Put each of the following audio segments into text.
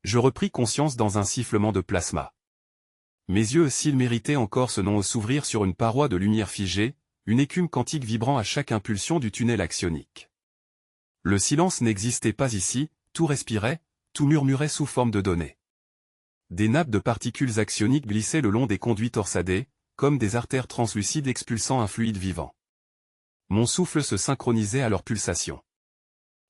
Je repris conscience dans un sifflement de plasma. Mes yeux, s'ils méritaient encore ce nom, s'ouvrirent sur une paroi de lumière figée, une écume quantique vibrant à chaque impulsion du tunnel axionique. Le silence n'existait pas ici, tout respirait, tout murmurait sous forme de données. Des nappes de particules axioniques glissaient le long des conduits torsadés, comme des artères translucides expulsant un fluide vivant. Mon souffle se synchronisait à leur pulsation.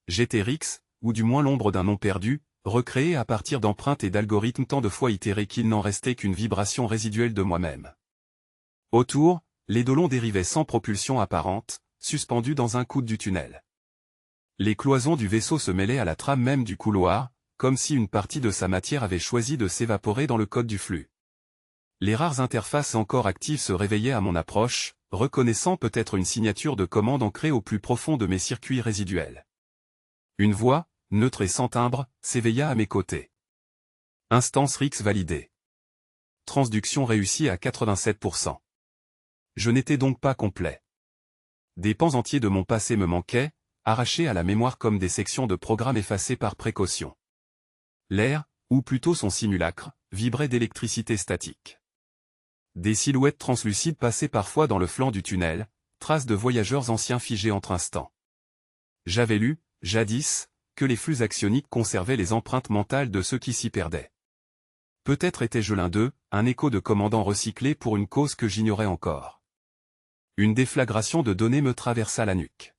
J'étais Rix, ou du moins l'ombre d'un nom perdu, recréé à partir d'empreintes et d'algorithmes tant de fois itérés qu'il n'en restait qu'une vibration résiduelle de moi-même. Autour, l'édolon dérivait sans propulsion apparente, suspendu dans un coude du tunnel. Les cloisons du vaisseau se mêlaient à la trame même du couloir, comme si une partie de sa matière avait choisi de s'évaporer dans le code du flux. Les rares interfaces encore actives se réveillaient à mon approche, reconnaissant peut-être une signature de commande ancrée au plus profond de mes circuits résiduels. Une voix, neutre et sans timbre, s'éveilla à mes côtés. Instance Rix validée. Transduction réussie à 87%. Je n'étais donc pas complet. Des pans entiers de mon passé me manquaient, arrachés à la mémoire comme des sections de programme effacées par précaution. L'air, ou plutôt son simulacre, vibrait d'électricité statique. Des silhouettes translucides passaient parfois dans le flanc du tunnel, traces de voyageurs anciens figés entre instants. J'avais lu, jadis, que les flux axioniques conservaient les empreintes mentales de ceux qui s'y perdaient. Peut-être étais-je l'un d'eux, un écho de commandant recyclé pour une cause que j'ignorais encore. Une déflagration de données me traversa la nuque.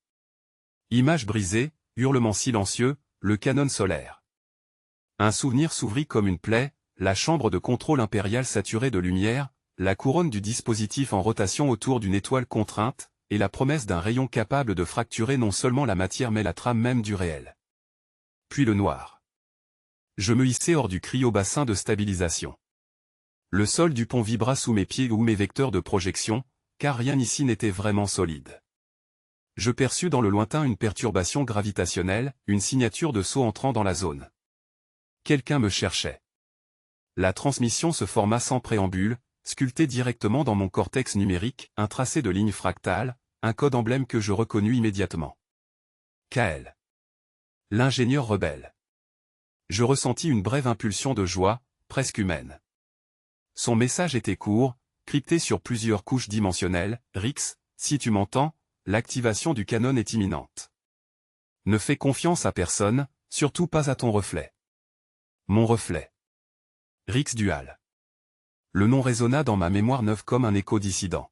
Images brisées, hurlements silencieux, le canon solaire. Un souvenir s'ouvrit comme une plaie, la chambre de contrôle impériale saturée de lumière, la couronne du dispositif en rotation autour d'une étoile contrainte, et la promesse d'un rayon capable de fracturer non seulement la matière mais la trame même du réel. Puis le noir. Je me hissai hors du cryo-bassin de stabilisation. Le sol du pont vibra sous mes pieds ou mes vecteurs de projection, car rien ici n'était vraiment solide. Je perçus dans le lointain une perturbation gravitationnelle, une signature de saut entrant dans la zone. Quelqu'un me cherchait. La transmission se forma sans préambule, sculpté directement dans mon cortex numérique, un tracé de lignes fractales, un code emblème que je reconnus immédiatement. Kael. L'ingénieur rebelle. Je ressentis une brève impulsion de joie, presque humaine. Son message était court, crypté sur plusieurs couches dimensionnelles. Rix, si tu m'entends, l'activation du canon est imminente. Ne fais confiance à personne, surtout pas à ton reflet. Mon reflet. Rix Dual. Le nom résonna dans ma mémoire neuve comme un écho dissident.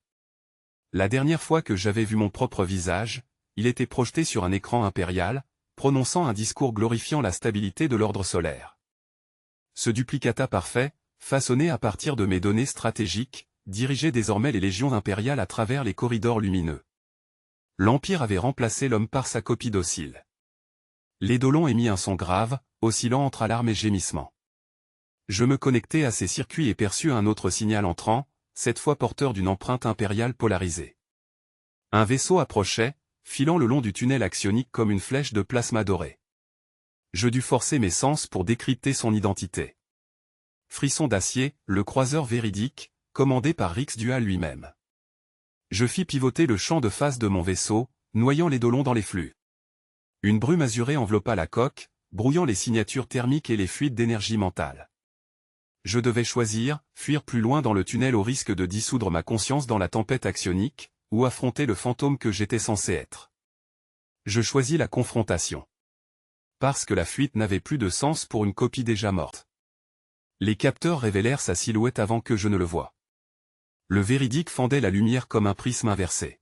La dernière fois que j'avais vu mon propre visage, il était projeté sur un écran impérial, prononçant un discours glorifiant la stabilité de l'ordre solaire. Ce duplicata parfait, façonné à partir de mes données stratégiques, dirigeait désormais les légions impériales à travers les corridors lumineux. L'Empire avait remplacé l'homme par sa copie docile. L'édolon émit un son grave, oscillant entre alarme et gémissement. Je me connectai à ces circuits et perçus un autre signal entrant, cette fois porteur d'une empreinte impériale polarisée. Un vaisseau approchait, filant le long du tunnel axionique comme une flèche de plasma doré. Je dus forcer mes sens pour décrypter son identité. Frisson d'acier, le croiseur véridique, commandé par Rix Dual lui-même. Je fis pivoter le champ de face de mon vaisseau, noyant l'édolon dans les flux. Une brume azurée enveloppa la coque, brouillant les signatures thermiques et les fuites d'énergie mentale. Je devais choisir, fuir plus loin dans le tunnel au risque de dissoudre ma conscience dans la tempête axionique, ou affronter le fantôme que j'étais censé être. Je choisis la confrontation. Parce que la fuite n'avait plus de sens pour une copie déjà morte. Les capteurs révélèrent sa silhouette avant que je ne le voie. Le véridique fendait la lumière comme un prisme inversé.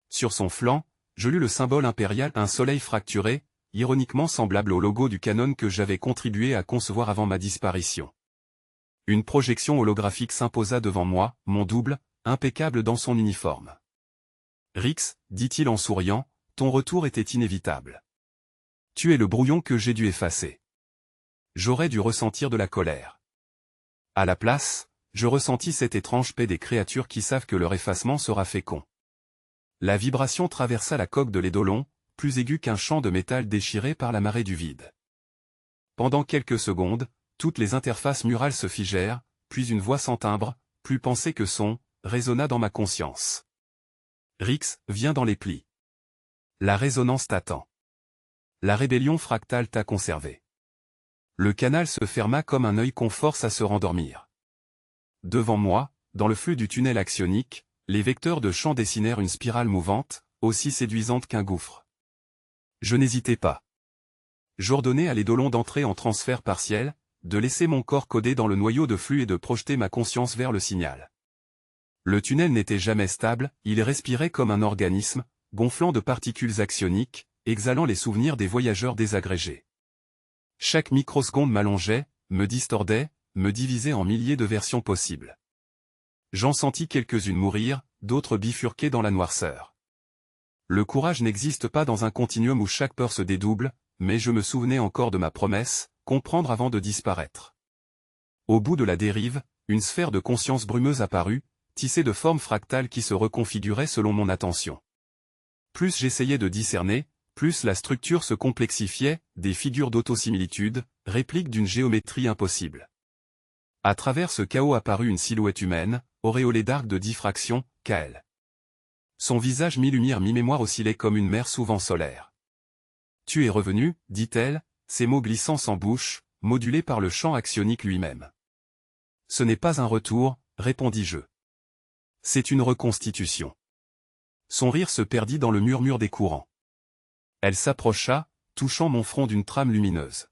Sur son flanc, je lus le symbole impérial, un soleil fracturé, ironiquement semblable au logo du canon que j'avais contribué à concevoir avant ma disparition. Une projection holographique s'imposa devant moi, mon double, impeccable dans son uniforme. Rix, dit-il en souriant, ton retour était inévitable. Tu es le brouillon que j'ai dû effacer. J'aurais dû ressentir de la colère. À la place, je ressentis cette étrange paix des créatures qui savent que leur effacement sera fécond. La vibration traversa la coque de l'édolon, plus aiguë qu'un champ de métal déchiré par la marée du vide. Pendant quelques secondes, toutes les interfaces murales se figèrent, puis une voix sans timbre, plus pensée que son, résonna dans ma conscience. Rix, viens dans les plis. La résonance t'attend. La rébellion fractale t'a conservé. Le canal se ferma comme un œil qu'on force à se rendormir. Devant moi, dans le flux du tunnel axionique, les vecteurs de champ dessinèrent une spirale mouvante, aussi séduisante qu'un gouffre. Je n'hésitais pas. J'ordonnais à l'édolon d'entrer en transfert partiel, de laisser mon corps coder dans le noyau de flux et de projeter ma conscience vers le signal. Le tunnel n'était jamais stable, il respirait comme un organisme, gonflant de particules axioniques, exhalant les souvenirs des voyageurs désagrégés. Chaque microseconde m'allongeait, me distordait, me divisait en milliers de versions possibles. J'en sentis quelques-unes mourir, d'autres bifurquer dans la noirceur. Le courage n'existe pas dans un continuum où chaque peur se dédouble, mais je me souvenais encore de ma promesse, comprendre avant de disparaître. Au bout de la dérive, une sphère de conscience brumeuse apparut, tissée de formes fractales qui se reconfiguraient selon mon attention. Plus j'essayais de discerner, plus la structure se complexifiait, des figures d'autosimilitude, répliques d'une géométrie impossible. À travers ce chaos apparut une silhouette humaine, auréolée d'arcs de diffraction, Kael. Son visage mi-lumière mi-mémoire oscillait comme une mer souvent solaire. « Tu es revenu » dit-elle, ses mots glissant sans bouche, modulés par le champ axionique lui-même. « Ce n'est pas un retour » répondis-je. « C'est une reconstitution. » Son rire se perdit dans le murmure des courants. Elle s'approcha, touchant mon front d'une trame lumineuse.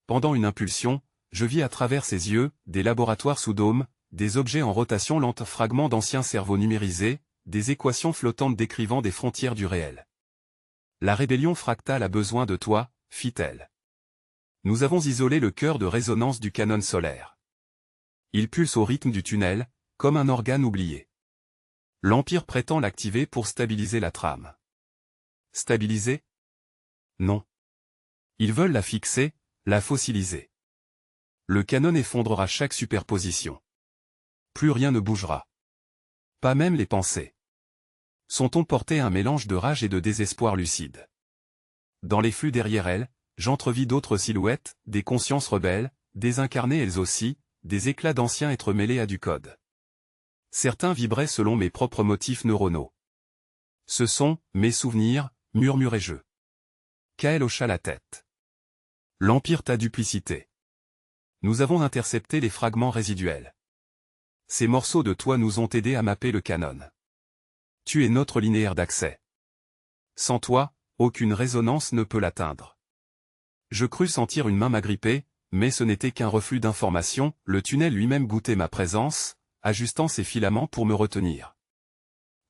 Pendant une impulsion, je vis à travers ses yeux, des laboratoires sous dôme, des objets en rotation lente, fragments d'anciens cerveaux numérisés, des équations flottantes décrivant des frontières du réel. « La rébellion fractale a besoin de toi » fit-elle. Nous avons isolé le cœur de résonance du canon solaire. Il pulse au rythme du tunnel, comme un organe oublié. L'Empire prétend l'activer pour stabiliser la trame. Stabiliser? Non. Ils veulent la fixer, la fossiliser. Le canon effondrera chaque superposition. Plus rien ne bougera. Pas même les pensées. Son ton portait un mélange de rage et de désespoir lucide. Dans les flux derrière elle, j'entrevis d'autres silhouettes, des consciences rebelles, désincarnées elles aussi, des éclats d'anciens êtres mêlés à du code. Certains vibraient selon mes propres motifs neuronaux. Ce sont mes souvenirs, murmurai-je. Kael hocha la tête. L'Empire ta duplicité. Nous avons intercepté les fragments résiduels. Ces morceaux de toi nous ont aidés à mapper le canon. Tu es notre linéaire d'accès. Sans toi, aucune résonance ne peut l'atteindre. Je crus sentir une main m'agripper, mais ce n'était qu'un reflux d'informations, le tunnel lui-même goûtait ma présence, ajustant ses filaments pour me retenir.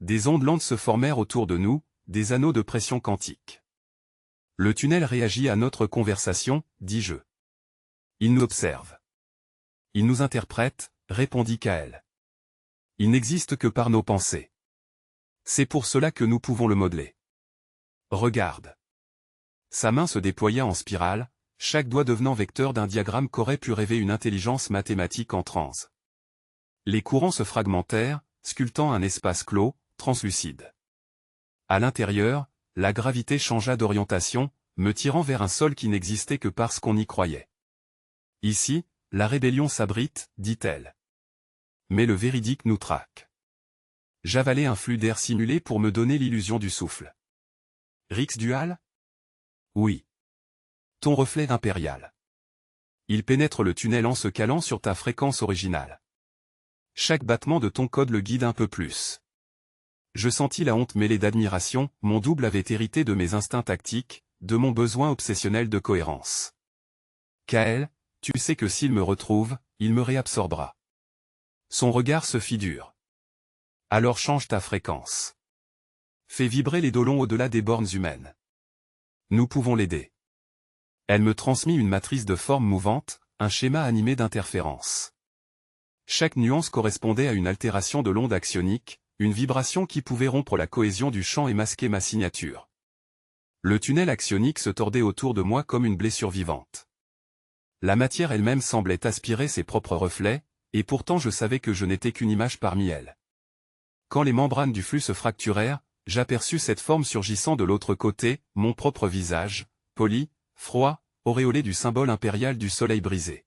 Des ondes lentes se formèrent autour de nous, des anneaux de pression quantique. Le tunnel réagit à notre conversation, dis-je. Il nous observe. Il nous interprète, répondit Kael. Il n'existe que par nos pensées. C'est pour cela que nous pouvons le modeler. Regarde. Sa main se déploya en spirale, chaque doigt devenant vecteur d'un diagramme qu'aurait pu rêver une intelligence mathématique en transe. Les courants se fragmentèrent, sculptant un espace clos, translucide. À l'intérieur, la gravité changea d'orientation, me tirant vers un sol qui n'existait que parce qu'on y croyait. Ici, la rébellion s'abrite, dit-elle. Mais le véridique nous traque. J'avalai un flux d'air simulé pour me donner l'illusion du souffle. Rix Dual? Oui. Ton reflet impérial. Il pénètre le tunnel en se calant sur ta fréquence originale. Chaque battement de ton code le guide un peu plus. Je sentis la honte mêlée d'admiration, mon double avait hérité de mes instincts tactiques, de mon besoin obsessionnel de cohérence. Kael, tu sais que s'il me retrouve, il me réabsorbera. Son regard se fit dur. Alors change ta fréquence. Fais vibrer les dolons au-delà des bornes humaines. Nous pouvons l'aider. Elle me transmit une matrice de formes mouvantes, un schéma animé d'interférences. Chaque nuance correspondait à une altération de l'onde axionique, une vibration qui pouvait rompre la cohésion du champ et masquer ma signature. Le tunnel axionique se tordait autour de moi comme une blessure vivante. La matière elle-même semblait aspirer ses propres reflets, et pourtant je savais que je n'étais qu'une image parmi elles. Quand les membranes du flux se fracturèrent, j'aperçus cette forme surgissant de l'autre côté, mon propre visage, poli, froid, auréolé du symbole impérial du soleil brisé.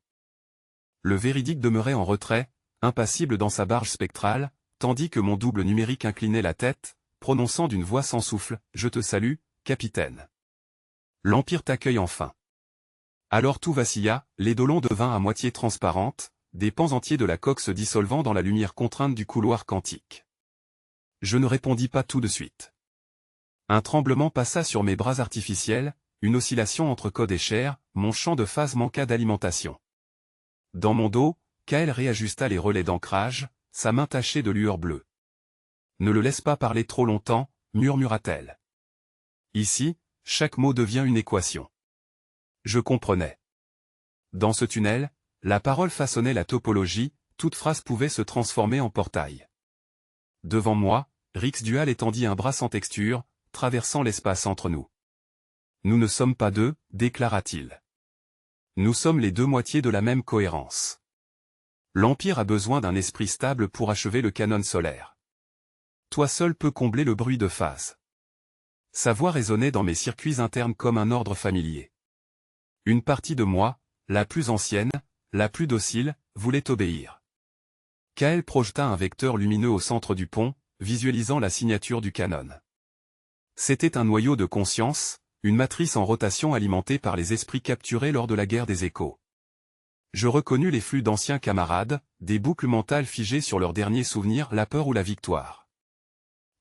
Le véridique demeurait en retrait, impassible dans sa barge spectrale, tandis que mon double numérique inclinait la tête, prononçant d'une voix sans souffle, « Je te salue, capitaine. L'Empire t'accueille enfin. » Alors tout vacilla, l'édolon devint à moitié transparente, des pans entiers de la coque se dissolvant dans la lumière contrainte du couloir quantique. Je ne répondis pas tout de suite. Un tremblement passa sur mes bras artificiels, une oscillation entre code et chair, mon champ de phase manqua d'alimentation. Dans mon dos, Kael réajusta les relais d'ancrage, sa main tachée de lueur bleue. Ne le laisse pas parler trop longtemps, murmura-t-elle. Ici, chaque mot devient une équation. Je comprenais. Dans ce tunnel, la parole façonnait la topologie, toute phrase pouvait se transformer en portail. Devant moi, Rix Dual étendit un bras sans texture, traversant l'espace entre nous. Nous ne sommes pas deux, déclara-t-il. Nous sommes les deux moitiés de la même cohérence. L'Empire a besoin d'un esprit stable pour achever le canon solaire. Toi seul peux combler le bruit de phase. Sa voix résonnait dans mes circuits internes comme un ordre familier. Une partie de moi, la plus ancienne, la plus docile, voulait obéir. Kael projeta un vecteur lumineux au centre du pont, visualisant la signature du canon. C'était un noyau de conscience, une matrice en rotation alimentée par les esprits capturés lors de la guerre des échos. Je reconnus les flux d'anciens camarades, des boucles mentales figées sur leurs derniers souvenirs, la peur ou la victoire.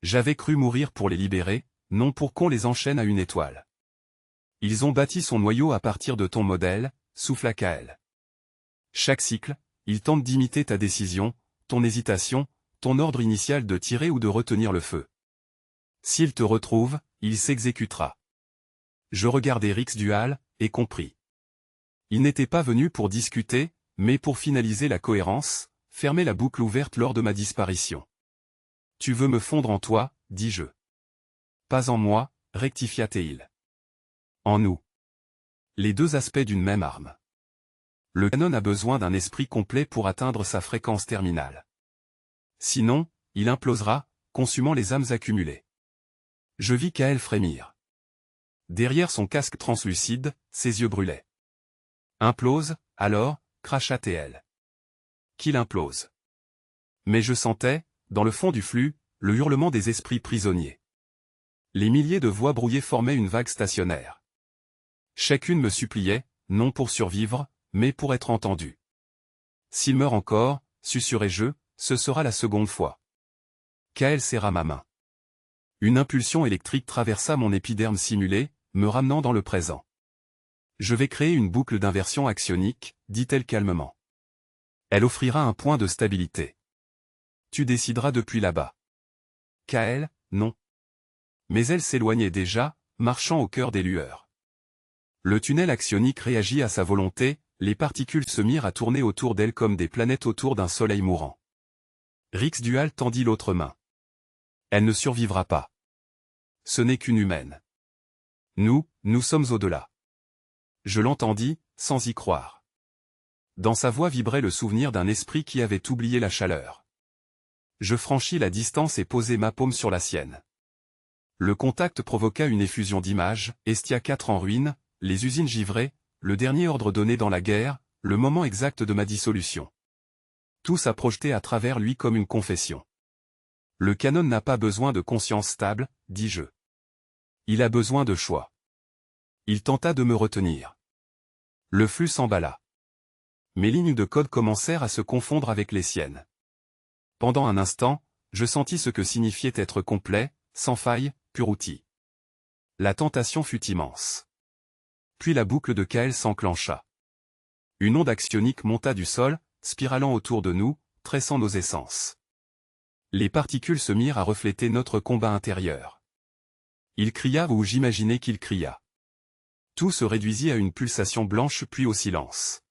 J'avais cru mourir pour les libérer, non pour qu'on les enchaîne à une étoile. Ils ont bâti son noyau à partir de ton modèle, souffla Kael. Chaque cycle, ils tentent d'imiter ta décision, ton hésitation, ton ordre initial de tirer ou de retenir le feu. S'il te retrouve, il s'exécutera. Je regardai Rix Dual, et compris. Il n'était pas venu pour discuter, mais pour finaliser la cohérence, fermer la boucle ouverte lors de ma disparition. Tu veux me fondre en toi, dis-je. Pas en moi, rectifia Teil. En nous. Les deux aspects d'une même arme. Le canon a besoin d'un esprit complet pour atteindre sa fréquence terminale. Sinon, il implosera, consumant les âmes accumulées. Je vis Kael frémir. Derrière son casque translucide, ses yeux brûlaient. Implose, alors, cracha Teil. Qu'il implose. Mais je sentais, dans le fond du flux, le hurlement des esprits prisonniers. Les milliers de voix brouillées formaient une vague stationnaire. Chacune me suppliait, non pour survivre, mais pour être entendue. S'il meurt encore, susurrai-je, ce sera la seconde fois. Kael serra ma main. Une impulsion électrique traversa mon épiderme simulé, me ramenant dans le présent. Je vais créer une boucle d'inversion axionique, dit-elle calmement. Elle offrira un point de stabilité. Tu décideras depuis là-bas. Kael, non. Mais elle s'éloignait déjà, marchant au cœur des lueurs. Le tunnel axionique réagit à sa volonté, les particules se mirent à tourner autour d'elle comme des planètes autour d'un soleil mourant. Rix Dual tendit l'autre main. Elle ne survivra pas. Ce n'est qu'une humaine. Nous sommes au-delà. Je l'entendis, sans y croire. Dans sa voix vibrait le souvenir d'un esprit qui avait oublié la chaleur. Je franchis la distance et posai ma paume sur la sienne. Le contact provoqua une effusion d'images, Estia 4 en ruine, les usines givrées, le dernier ordre donné dans la guerre, le moment exact de ma dissolution. Tout s'a projeté à travers lui comme une confession. Le canon n'a pas besoin de conscience stable, dis-je. Il a besoin de choix. Il tenta de me retenir. Le flux s'emballa. Mes lignes de code commencèrent à se confondre avec les siennes. Pendant un instant, je sentis ce que signifiait être complet, sans faille, pur outil. La tentation fut immense. Puis la boucle de Kael s'enclencha. Une onde axionique monta du sol, spiralant autour de nous, tressant nos essences. Les particules se mirent à refléter notre combat intérieur. Il cria ou j'imaginais qu'il cria. Tout se réduisit à une pulsation blanche puis au silence.